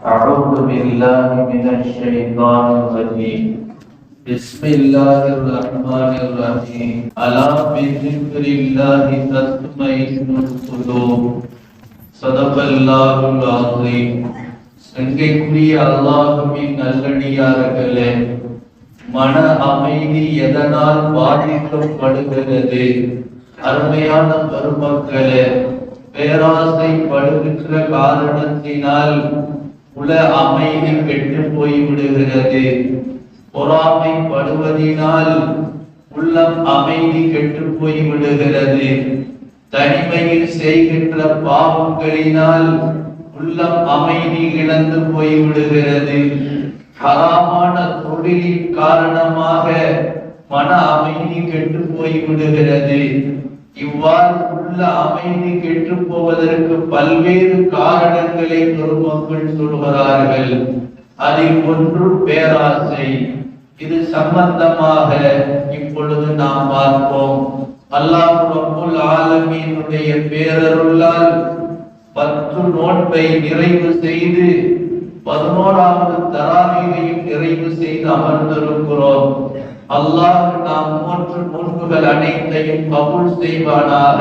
أعوذ بالله من الشيطان الرجيم بسم الله الرحمن الرحيم ألا بذكر الله تطمئن القلوب صدق الله العظيم. சங்கைக்குரிய அல்லாஹ்வின் நல்லடியார்களே, மன அமைதி எதனால் பாதிக்கப்படுகிறது? அருமையான பெருமக்களே, பேராசைப்படுகின்ற காரணத்தினால் உல அமைதி கெட்டு போய்விடுகிறது. பொறாமைப்படுவதினால் உள்ளம் அமைதி கெட்டு போய்விடுகிறது. தனிமையில் செய்கின்ற பாவங்களினால் உள்ளம் அமைதி இழந்து போய்விடுகிறது. ஹராமான தொழிலின் காரணமாக மன அமைதி கெட்டு போய்விடுகிறது. இவ்வாறு உள்ள அமைதி கெட்டு போவதற்கு பல்வேறு காரணங்களை பெருமக்கள் சொல்கிறார்கள். அதில் ஒன்று பேராசை. இது சம்பந்தமாக இப்பொழுது நாம் பார்ப்போம். அல்லாஹ் ரப்புல் ஆலமீனுடைய பேரருளால் 10 நோன்பை நிறைவு செய்து 11வது தராவீகையும் நிறைவு செய்து அமர்ந்திருக்கிறோம். அல்லாஹ் நாம் மூன்று நோன்புகள் அனைத்தையும் கபூல் செய்வானாக.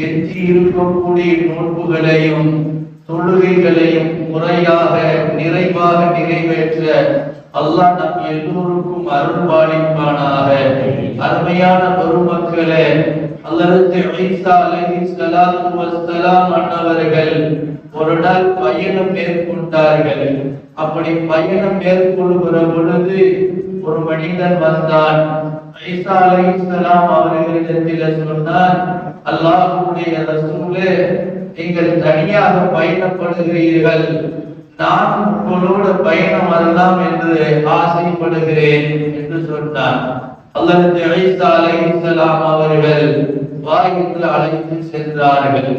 எஞ்சி இருக்கக்கூடிய நோன்புகளையும் தொழுகைகளையும் முறையாக நிறைவாக நிறைவேற்ற அல்லாஹ் நம் எல்லோருக்கும் அருள் பாலிப்பானாக. அருமையான பெருமக்களே, ஹஜ்ரத் ஈசா அலைஹிஸ்ஸலாத்து வஸ்ஸலாம் அன்னவர்கள் ஒரு நாள் பயணம் மேற்கொண்டார்கள். அப்படி பயணம் மேற்கொள்கிற பொழுது ஒரு மனிதன் வந்தான். ஈசா அலைஹிஸ்ஸலாம் அவர்களிடத்தில் சொன்னார், அல்லாஹ்வுடைய ரசூலே, நீங்கள் தனியாக பயணப்படுகிறீர்கள், நான் உங்களோட பயணம் வரலாம் என்று ஆசைப்படுகிறேன் என்று சொன்னார். ஹஜ்ரத் ஈசா அலைஹிஸ்ஸலாம் அவர்கள் வாயிற்கு அழைத்து சென்றார்கள்.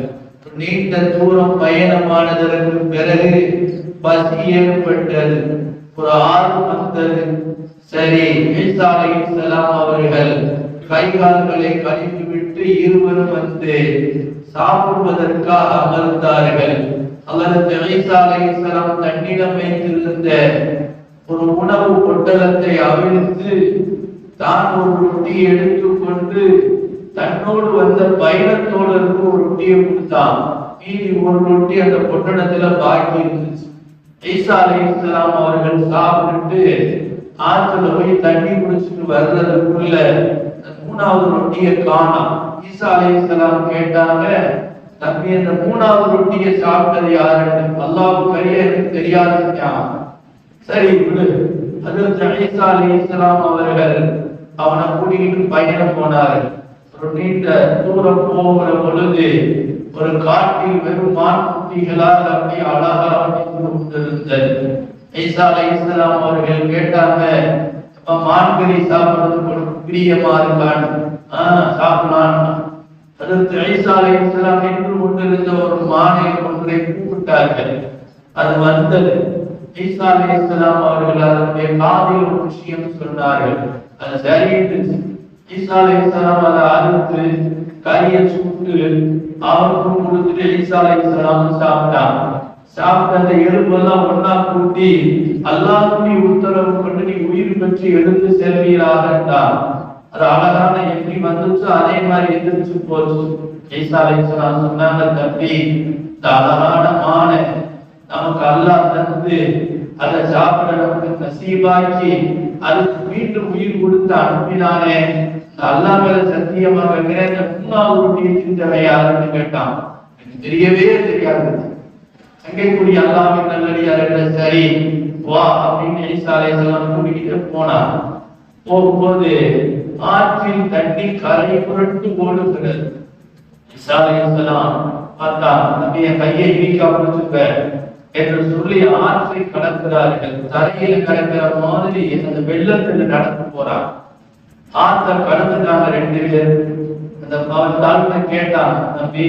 நீண்ட தூரம் பயணமானதற்கு பிறகு பசி ஏற்பட்டது, ஒரு ஆர்வம் வந்தது. சரி, ஈசா அலைஹிஸ்ஸலாம் அவர்கள் கை கால்களை கழுவி விட்டு இருவரும் வந்து சாப்பிடுவதற்காக அமர்ந்தார்கள். ஹஜ்ரத் ஈசா அலைஹிஸ்ஸலாம் தன்னிடம் வைத்திருந்த ஒரு உணவு பொட்டலத்தை அவிழ்த்து தான் ஒரு ரொட்டியை எடுத்துக்கொண்டு தன்னோடு வந்த பயணத்தோழருக்கு ஒரு ரொட்டியை கொடுத்தான். மீதி ஒரு ரொட்டி அந்த பொட்டலத்துல பாக்கி இருந்துச்சு. ஈசா அலைஹிஸ்ஸலாம் அவர்கள் சாப்பிட்டு ஆத்துல போய் தண்ணி குடிச்சிட்டு வர்றதுக்குள்ள 3வது ரொட்டியை காணோம். ஈசா அலைஹிஸ்ஸலாம் கேட்டாங்க, தம்பி, அந்த 3வது ரொட்டியை சாப்பிட்டது யாருன்னு? அல்லாஹ்வுக்கு எனக்கு தெரியாதுன்னா. சரி விடு. ஹஜ்ரத் ஈசா அலைஹிஸ்ஸலாம் அவர்கள் அவனை கூட்டிட்டு பயணம் போனார்கள். ஒரு நீண்ட தூரம் போகிற பொழுது ஒரு காட்டில் வெறும் மான் குட்டிகளால் அப்படி அழகாக கொண்டிருந்தது. ஈசா அலைஹிஸ்ஸலாம் அவர்கள் கேட்டாங்க, மான்கறி சாப்பிடுறதுக்கு ஒரு பிரியமா இருக்கான்னு. சாப்பிடலாம். ஹஜ்ரத் ஈசா அலைஹிஸ்ஸலாம் நின்று கொண்டிருந்த ஒரு மானை ஒன்றை கூப்பிட்டார்கள். அது வந்தது. ஈசா அலைஹிஸ்ஸலாம் அவர்கள் அதனுடைய காதில் ஒரு விஷயம் சொன்னார்கள். அது சரியிட்டு ஈசா அலைஹிஸ்ஸலாம் அதை அறுத்து கறியை சுட்டு அவருக்கும் கொடுத்துட்டு ஈசா அலைஹிஸ்ஸலாம் சாப்பிட்டாங்க. சாப்பிட்ட அந்த எலும்பெல்லாம் ஒன்னா கூட்டி அல்லாஹ்வுடைய உத்தரவு கொண்டு நீ உயிர் பெற்று எழுந்து செல்வீராகட்டான். அது அழகான எப்படி வந்துச்சு அதே மாதிரி எந்திரிச்சு போச்சு. ஈசா அலைஹிஸ்ஸலாம் சொன்னாங்க, தம்பி, இந்த அழகான மானை நமக்கு அல்லாஹ் தந்து அதை சாப்பிட நமக்கு நசீபாக்கி அதுக்கு மீண்டும் உயிர் கொடுத்து அனுப்பினானே, அல்லாஹ் மேல சத்தியமாக இந்த 3வது ரொட்டியை தின்றவன் யாருன்னு கேட்டான். எனக்கு தெரியவே தெரியாது. சங்கைக்குரிய அல்லாஹ்வின் நல்லடியார்களே, சரி வா அப்படின்னு ஈசா அலைஹிஸ்ஸலாம் கூட்டிட்டு போனார். போகும்போது ஆற்றில் தண்ணி கரை புரண்டு ஓடுகிறது. ஈசா அலைஹிஸ்ஸலாம் பார்த்தா, நபி என் கையை இடிக்கா பிடிச்சுக்க என்று சொல்லி ஆற்றை கடக்கிறார்கள். தரையில் கடக்கிற மாதிரி அந்த வெள்ளத்தில் நடந்து போறார். ஆற்ற கடந்துட்டாங்க 2 பேர். அந்த தாழ்மை கேட்டான், நபி,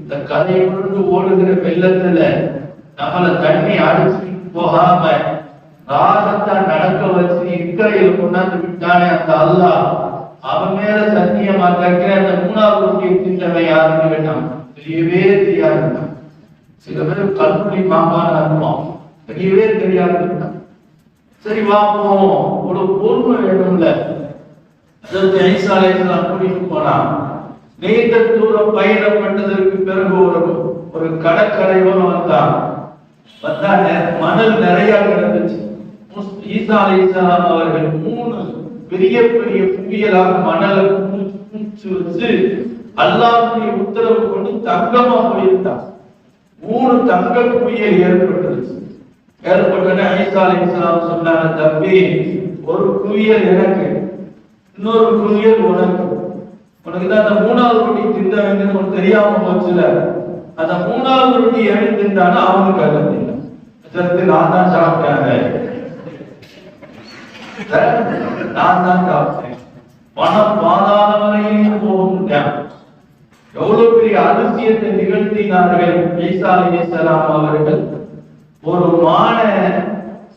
இந்த கரை புரண்டு ஓடுகிற வெள்ளத்துல நம்மள தண்ணி அடிச்சுட்டு போகாம ராகத்தான் நடக்க வச்சு இக்கரையில் கொண்டாந்து விட்டானே அந்த அல்லாஹ், அவன் மேல சத்தியமா கேட்கிற அந்த 3வது ரொட்டியை தின்றவன் யாருன்னு கேட்டான். தெரியவே தெரியாது. சில பேர் கல்முனை மாங்கான்னு அனுப்புவான். தெரியவே தெரியாது. சரி வாப்போம், ஒரு பொறுமை வேணும்ல. ஈசா அலைஹிஸ்ஸலாம் கூட்டிட்டு போனா நீண்ட தூரம் பயணப்பட்டதற்கு பிறகு ஒரு கடற்கரையோடு வந்தா மணல் நிறைய கிடந்துச்சு. ஈசா அலைஹிஸ்ஸலாம் அவர்கள் 3 பெரிய பெரிய குவியலாக மணலை குமிச்சு வச்சு அல்லாஹ்வுடைய உத்தரவு கொண்டு தங்கமா போயிருந்தார். 3 தங்க குவியல் ஏற்பட்டுருச்சு. ஏற்பட்டோன்னே ஈசா அலைஹிஸ்ஸலாம் சொன்னாங்க, தம்பி ஒரு குவியல் எனக்கு, இன்னொரு குவியல் உனக்கு. உனக்கு தான் அந்த 3வது ரொட்டி தின்ன வேண்டியது உனக்கு தெரியாம போச்சுல, அந்த 3வது ரொட்டி எழுதி தின்றானா அவனுக்கு அது இல்லை. நான் தான் சாப்பிட்டேன், நான் தான் சாப்பிட்டேன். பணம் பாதாள வரையிலும் போகின்றான். எவ்வளவு பெரிய அதிசயத்தை நிகழ்த்தினார்கள் ஈசா அலைஹிஸ்ஸலாம் அவர்கள். ஒரு மானை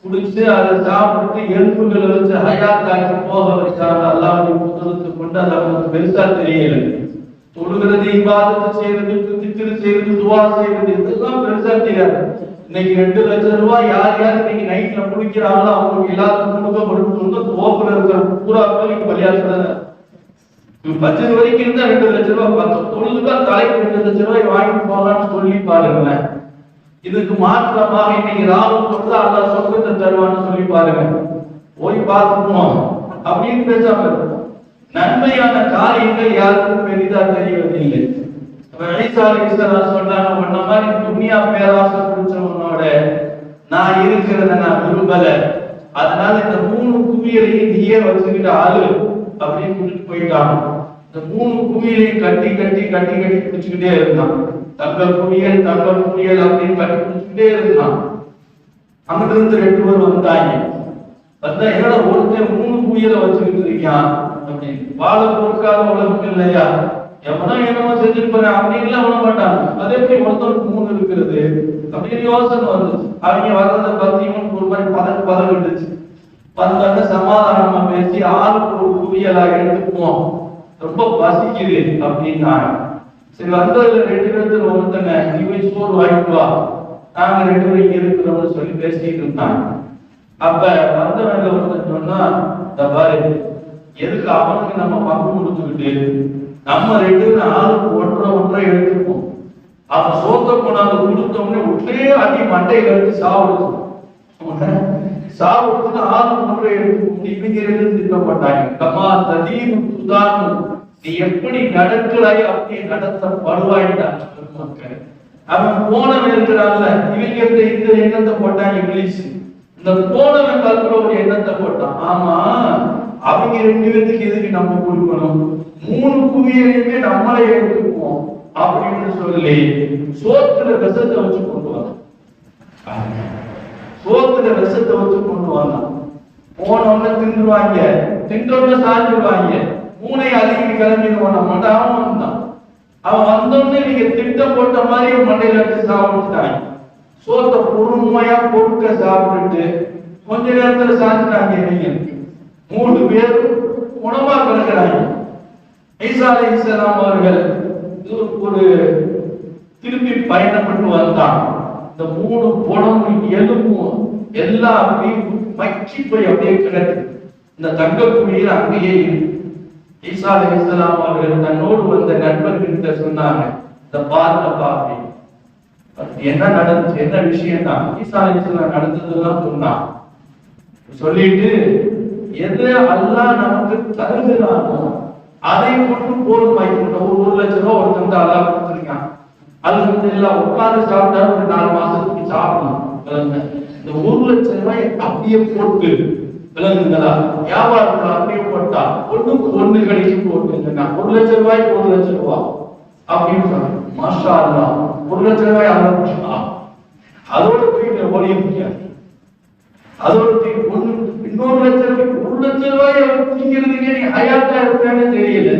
குடிச்சு அதை சாப்பிட்டு எலும்புகளை வச்சு ஹயாத்தாக்கி போக வச்சாங்க. அல்லாஹ்வுடைய குதிரத்தை கொண்டு அது அவங்களுக்கு பெருசா தெரியல. தொழுகிறது, இபாதத்து செய்யறது, திக்ர் செய்யறது, துவா செய்யறது இதெல்லாம் பெருசா தெரியாது. இன்னைக்கு 2 லட்சம் ரூபாய் யார் யார் இன்னைக்கு நைட்ல குடிக்கிறாங்களோ அவங்களுக்கு எல்லாத்துக்கும் கொடுக்கப்படும். தோப்புல இருக்கிற பூரா பேர் பலியாடுற 10 வரைக்கும் இருந்தா 2 லட்சம் ரூபாய் பார்த்தோம். தொழுதுக்கா தலைக்கு 2 லட்சம் ரூபாய் வாங்கிட்டு போகலான்னு சொல்லி பாருங்களேன். இதுக்கு மாற்றமாக இன்னைக்கு ராமன் சொல்றது அல்லாஹ் சொர்க்கத்தை தருவான்னு சொல்லி பாருங்க. போய் பார்த்துப்போம் அப்படின்னு பேசாம நன்மையான காரியங்கள் யாருக்கும் பெரிதா தெரியவதில்லை. ஈசா அலைஹிஸ்ஸலாம் சொன்னாங்க, உன்ன மாதிரி துன்யா பேராசை பிடிச்சவனோட நான் இருக்கிறத நான் விரும்பல, அதனால இந்த 3 குவியலையும் நீயே வச்சுக்கிட்டு ஆளு அப்படின்னு கூட்டிட்டு போயிட்டாங்க. இந்த 3 குவியலையும் கட்டி கட்டி கட்டி கட்டி பிடிச்சுக்கிட்டே இருந்தான். தங்கள் குவியல் தங்கள் குவியல் அப்படின்னு கட்டி பிடிச்சுக்கிட்டே இருந்தான். அங்கிட்ட இருந்து 2 பேர் வந்தாங்க. வந்தா என்னடா ஒருத்தன் 3 குவியலை வச்சுக்கிட்டு இருக்கான் அப்படின்னு. வாழ பொறுக்காத உலகம் இல்லையா, எவனோ என்னமோ செஞ்சுட்டு போறேன் அப்படின்னு அவன மாட்டாங்க. அதே எப்படி ஒருத்தருக்கு 3 இருக்கிறது அப்படின்னு யோசனை வந்துச்சு. அவங்க வர்றதை பத்தி இவனுக்கு ஒரு மாதிரி பதவிட்டுச்சு. வந்தாங்க, சமாதானமா பேசி ஆளுக்கு ஒரு குவியலா எடுத்துக்குவோம், ரொம்ப பசிக்குது அப்படின்னாங்க. சரி வந்ததுல 2 பேர்த்துல ஒருத்தங்க நீ போய் சோறு வாங்கிட்டு வா, நாங்க 2 பேரும் இங்க இருக்கிறோம்னு சொல்லி பேசிட்டு இருந்தாங்க. அப்ப வந்தவங்க ஒருத்தன் சொன்னா, இந்த பாரு எதுக்கு அவனுக்கு நம்ம பங்கு கொடுத்துக்கிட்டு நம்ம 2 பேரும் ஆளுக்கு ஒன்றை எடுத்துப்போம். அவன் சோத்த கொண்டாந்து கொடுத்தோம்னே உடனே அடி மண்டையில எடுத்து சாப்பிடுச்சு. சாப்பிட்டு ஆளுக்கு ஒன்றை எடுத்துப்போம். இவங்க 2 திட்டப்பட்டாங்க. கமா ததீனு துதானு, நீ எப்படி நடக்கிறாய் அப்படி நடத்தப்படுவாயிட்டான் மக்கள். அவன் போனவன் இருக்கிறான்ல, இவங்க இந்த எண்ணத்தை போட்டான் இங்கிலீஷ். இந்த போனவன் கல்புற ஒரு எண்ணத்தை போட்டான், ஆமா அவங்க 2 பேருக்கு எதுக்கு நம்ம கொடுக்கணும், 3 குவியலையுமே நம்மளே எடுத்துக்குவோம் அப்படின்னு சொல்லி சோத்துல விஷத்தை வச்சு கொண்டு வந்தான். சோத்துல விஷத்தை வச்சு கொண்டு வந்தான். போனவன தின்றுவாங்க, தின்றவன சாஞ்சிருவாங்க, 3ஐ அதிகம் கிளம்பிடுவான். அவன் வந்தான். அவன் வந்தோடனே நீங்க திட்டம் போட்ட மாதிரி மண்டையில எடுத்து சாப்பிட்டுட்டாங்க. சோத்தை பொறுமையா பொறுக்க சாப்பிட்டுட்டு கொஞ்ச நேரத்துல சாஞ்சிட்டாங்க. நீங்க 3 பேரும் உணவா கிடக்கிறாங்க. ஈசா அலைஹிஸ்ஸலாம் அவர்கள் ஒரு திருப்பி பயணப்பட்டு வந்தான். இந்த 3 புடமும் எலும்பும் எல்லாம் அப்படியே மச்சி போய் அப்படியே கிடக்கு. இந்த தங்க குழியில் அங்கேயே இருக்கு. ஈசா அலைஹிஸ்ஸலாம் அவர்கள் தன்னோடு வந்த நண்பர்கிட்ட சொன்னாங்க, இந்த பாருங்க பாப்பி என்ன நடந்துச்சு, என்ன விஷயம் தான். ஈசா அலைஹிஸ்ஸலாம் நடந்ததெல்லாம் சொன்னான். சொல்லிட்டு எது அல்லாஹ் நமக்கு தருகிறானோ அதை கொண்டு போதுமாய் கொண்ட 1 லட்சம் ரூபாய் ஒருத்தங்க அல்லாஹ் கொடுத்துருக்கான். அல்ஹம்துலில்லாஹ் உட்கார்ந்து சாப்பிட்டா ஒரு 4 மாசத்துக்கு சாப்பிடலாம். இந்த 1 லட்சம் ரூபாய் அப்படியே போட்டு விளங்குங்களா, வியாபாரத்தில் அப்படியே போட்டா 1க்கு 1 கிடைக்கும் போட்டுங்க. 1 லட்சம் ரூபாய்க்கு 1 லட்சம் ரூபாய் அப்படின்னு சொன்னாங்க. மாஷா அல்லாஹ் 1 லட்சம் ரூபாய் ஆரம்பிச்சா அதோட போயிட்டு ஓடிய முடியாது. அதோட இன்னொரு 1 லட்சம் ரூபாய் திங்கிறதுக்கே நீ ஹயாத்தா இருப்பேன்னு தெரியல.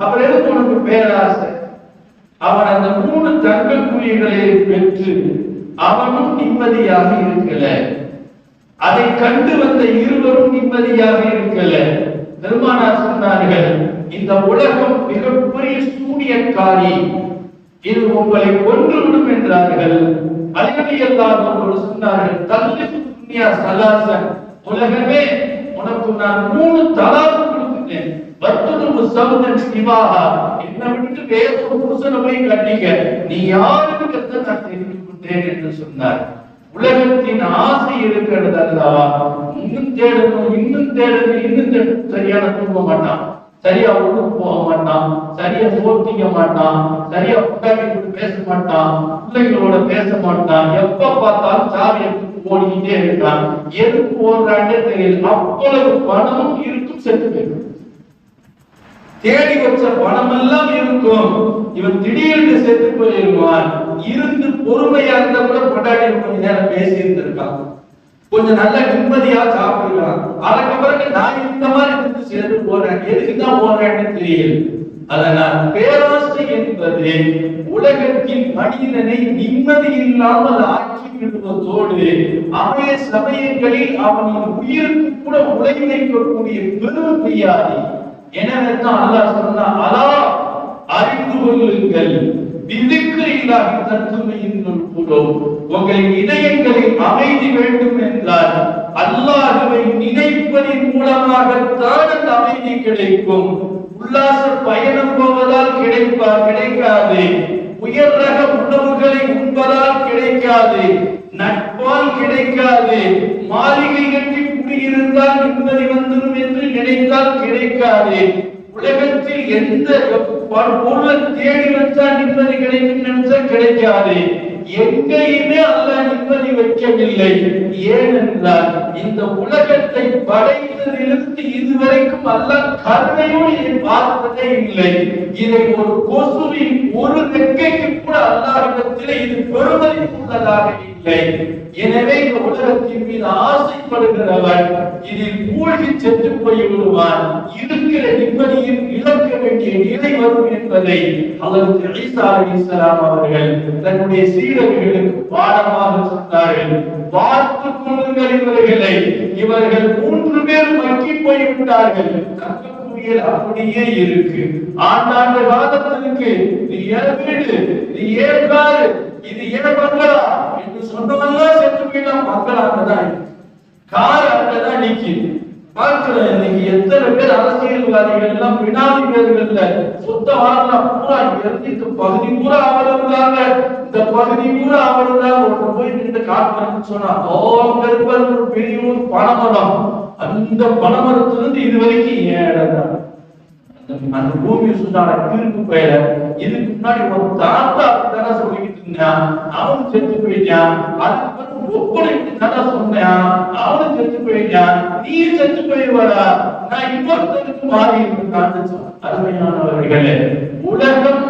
அப்புறம் எதுக்கு உனக்கு பேராசை? அவன் அந்த 3 தங்க குழிகளை பெற்று அவனும் நிம்மதியாக இருக்கல, அதை கண்டு வந்த இருவரும் நிம்மதியாக இருக்கல. பெருமானார் சொன்னார்கள், இந்த உலகம் மிகப்பெரிய சூனியக்காரி, இது உங்களை கொன்றுவிடும் என்றார்கள். அலி ரலியல்லாஹு அன்ஹு சொன்னார்கள், தல்லிஃபு துன்யா ஸலாஸன், உலகமே உனக்கு நான் 3 தலாக் கொடுத்துட்டேன். வத்துது சௌதன் சிவாஹா, என்ன விட்டு வேற ஒரு புருஷனை போய் கட்டிக்க, நீ யாருக்கு கத்த நான் தெரிந்து கொண்டேன் என்று சொன்னார். உலகத்தின் ஆசை இருக்கிறது அல்லவா, இன்னும் தேடணும் இன்னும் தேடணும் இன்னும் தேடணும். சரியான தூங்க மாட்டான், சரியா ஒழுங்கு போக மாட்டான், சரியா போர்த்திக்க மாட்டான், சரியா புட்டாட்டி பேச மாட்டான், பிள்ளைகளோட பேச மாட்டான், எப்ப பார்த்தாலும் சாவி எடுத்து ஓடிக்கிட்டே இருக்கான். எதுக்கு ஓடுறான்னு தெரியல. அவ்வளவு பணமும் இருக்கும், செத்து போயிடும். தேடி வச்ச பணம் எல்லாம் இருக்கும், இவன் திடீர்னு செத்து போயிருவான். இருந்து பொறுமையா இருந்தா கூட பொண்டாட்டி கொஞ்ச நேரம் பேசி இருந்திருக்கான், கொஞ்சம் நல்ல நிம்மதியா சாப்பிடலாம். அதுக்கப்புறம் நான் இந்த மாதிரி இருந்து சேர்ந்து போறேன், எதுக்குதான் போறேன்னு தெரியல. அதனால் பேராசை என்பது உலகத்தில் மனிதனை நிம்மதி இல்லாமல் ஆக்கி விடுவதோடு அதே சமயங்களில் அவனின் உயிருக்கு கூட உலை வைக்கக்கூடிய பெரும் வியாதி. எனவே தான் அல்லாஹ் சொன்னான், அலா அறிந்து கொள்ளுங்கள், விதிக்ரில்லாஹி தத்மஇன்னுல் குலூப், உங்களின் இதயங்களில் அமைதி வேண்டும் என்றால் அல்லாஹ்வை நினைப்பதின் மூலமாகத்தான் அந்த அமைதி கிடைக்கும். உல்லாச பயணம் போவதால் கிடைக்காது, உயர் ரக உணவுகளை உண்பதால் கிடைக்காது, நட்பால் கிடைக்காது, மாளிகை கட்டி குடியிருந்தால் நிம்மதி வந்துடும் என்று நினைத்தால் கிடைக்காது. உலகத்தில் எந்த பொருளை தேடி வந்தால் நிம்மதி கிடைக்கும் நினைச்சா கிடைக்காது. எங்கேயுமே அல்லாஹ் நிம்மதி வைக்கவில்லை. ஏனென்றால் இந்த உலகத்தை படைத்ததிலிருந்து இதுவரைக்கும் அல்லாஹ் கருணையோடு பார்த்ததே இல்லை. இதை ஒரு கொசுவின் ஒரு ரெக்கைக்கு கூட அல்லாஹ்விடத்திலே இது பெருமதி உள்ளதாக இல்லை. எனவே இந்த உலகத்தின் மீது ஆசைப்படுகிறவன் இதில் மூழ்கி சென்று போய் விடுவான். இருக்கிற நிம்மதியில் இழக்க வேண்டிய நிலை வரும் என்பதை ஹஜ்ரத் ஈசா அலைஹிஸ்ஸலாம் அவர்கள் தன்னுடைய சீடர்களுக்கு பாடமாக சொன்னார்கள். பார்த்துக் கொள்ளுங்கள் இவர்களை, இவர்கள் 3 பேர் மக்கி போய்விட்டார்கள். அப்படியே இருக்கு. ஆண்டாண்டு காலத்திற்கு இது ஏன் வீடு, இது ஏன் காரு, இது ஏன் பங்களா என்று சொன்னவெல்லாம் செத்து போயிட்டா. மக்கள் அங்கதான், கார் அங்கதான் நிக்குது. பார்க்கிறேன் இன்னைக்கு எத்தனை பேர் அரசியல்வாதிகள் எல்லாம் வினாடி பேர்கள்ல சொந்த வாரலாம் பூரா இருந்து இந்த பகுதி பூரா அவருந்தாங்க, இந்த பகுதி பூரா அவருந்தாங்க. ஒன்று போய் இந்த காட்டுறேன்னு சொன்னா அவங்க இருப்பது ஒரு பெரிய ஒரு பனைமரம். அந்த பனைமரத்திலிருந்து இது வரைக்கும் ஏன் இடம் தான் அந்த பூமி சுண்டான கிருக்கு போயில. இதுக்கு முன்னாடி ஒரு தாத்தா தானே சொல்லிக்கிட்டு இருந்தான், அவன் செத்து போயிட்டான். அதுக்கு ஒப்பனை தானே சொன்னான், அவனும் செத்து போயிட்டான். நீ செத்து போயிடுவாரா, நான் இன்னொருத்தருக்கு மாறி இருக்கான்னு சொன்ன. அருமையானவர்களே, உலகம்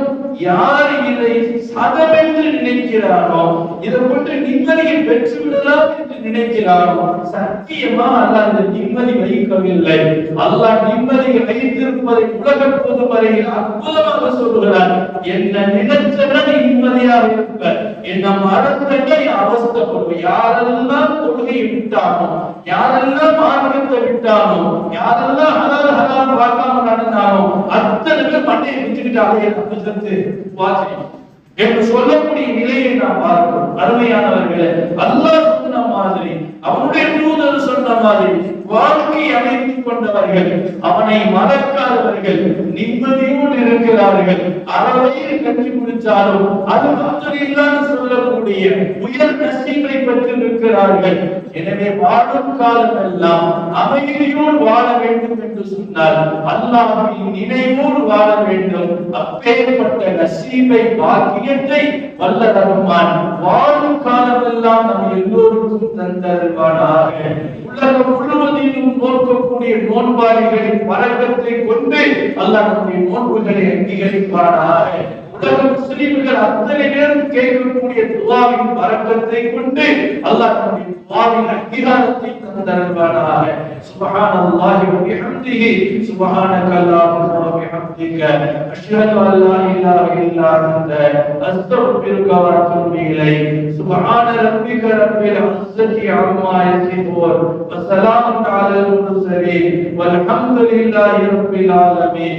யார் இதை சதமென்று நினைக்கிறானோ, இதை கொண்டு நிம்மதியை பெற்று விடலாம் என்று நினைக்கிறானோ, சத்தியமா அல்லாஹ் இந்த நிம்மதி வைக்கவில்லை. அல்லாஹ் நிம்மதியை வைத்திருப்பதை உலக பொதுமறையில் அற்புதமாக சொல்லுகிறார். என்ன நினைச்சவன் நிம்மதியாக இருப்ப, என்ன மறந்தவன் அவஸ்தைப்படுவேன். யாரெல்லாம் கொள்கையை விட்டானோ, யாரெல்லாம் மார்க்கத்தை விட்டானோ, யாரெல்லாம் ஹலால் ஹலால் பார்க்காம நடந்தானோ அத்தனை பேர் மண்டையை விட்டுக்கிட்டாலே அப்படி என்று சொல்லக்கூடிய நிலையை நாம் பார்க்கிறோம். அருமையானவர்களே, அல்லாஹ் சொன்ன மாதிரி, அவனுடைய தூதர் சொன்ன மாதிரி வாழ்க்கை அமைத்துக் கொண்டவர்கள், அவனை மறக்காதவர்கள், நிம்மதியோடு இருக்கிறார்கள். அறவையை கட்டி முடிச்சாலும் அது அல்ஹம்துலில்லாஹ் சொல்லக்கூடிய உயர் நசீபை பெற்றிருக்கிறார்கள். எனவே வாழும் காலம் எல்லாம் அமைதியோடு வாழ வேண்டும் என்று சொன்னால் அல்லாஹ்வின் நினைவோடு வாழ வேண்டும். அப்பேற்பட்ட நசீபை பாக்கியத்தை வல்ல ரஹ்மான் வாழும் காலம் எல்லாம் நம் எல்லோருக்கும் தந்தருள்வானாக. உலகம் முழுவதிலும் நோக்கக்கூடிய நோன்பாளிகளின் பரக்கத்தை கொண்டு அல்லாஹ் நம்முடைய நோன்புகளை அங்கீகரிப்பானாக. உலக முஸ்லிம்கள் அத்தனை பேரும் கேட்கக்கூடிய துஆவின் பரக்கத்தை கொண்டு அல்லாஹ் நம்முடைய துஆவின் அங்கீகாரத்தை தந்தருள்வானாக. சுப்ஹானல்லாஹி வ பிஹம்திஹி, சுப்ஹானக அல்லாஹும்ம வ பிஹம்திக, அஷ்ஹது அன் லா இலாஹா இல்லா அன்த, அஸ்தக்ஃபிருக வ அத்தூபு இலைக். சுப்ஹான ரப்பிக ரப்பில் இஸ்ஸத்தி அம்மா யசிஃபூன், வ ஸலாமுன் அலல் முர்ஸலீன், வல்ஹம்துலில்லாஹி ரப்பில் ஆலமீன்.